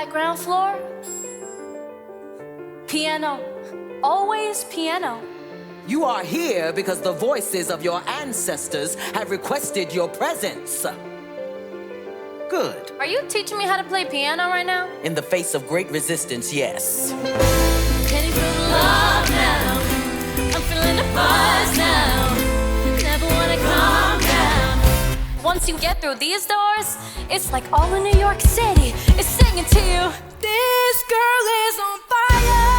that ground floor? Piano. Always piano. You are here because the voices of your ancestors have requested your presence. Good. Are you teaching me how to play piano right now? In the face of great resistance, yes. Can you feel the love now? I'm feeling the buzz now. Never wanna calm down. Once you get through these doors, it's like all of New York City is singing to you. This girl is on fire.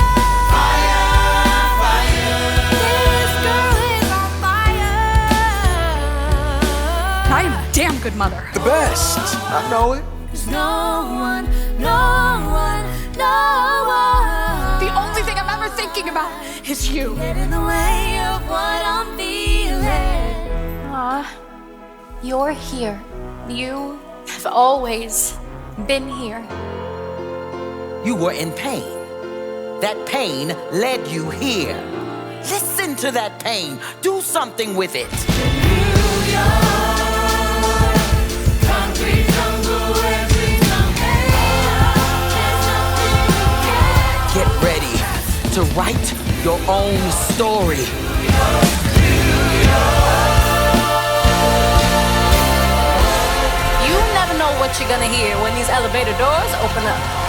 I am a damn good mother. The best. I know it. There's no one. The only thing I'm ever thinking about is you. Get in the way of what I'm feeling. You're here. You have always been here. You were in pain. That pain led you here. Listen to that pain. Do something with it. Get ready to write your own story. You never know what you're gonna hear when these elevator doors open up.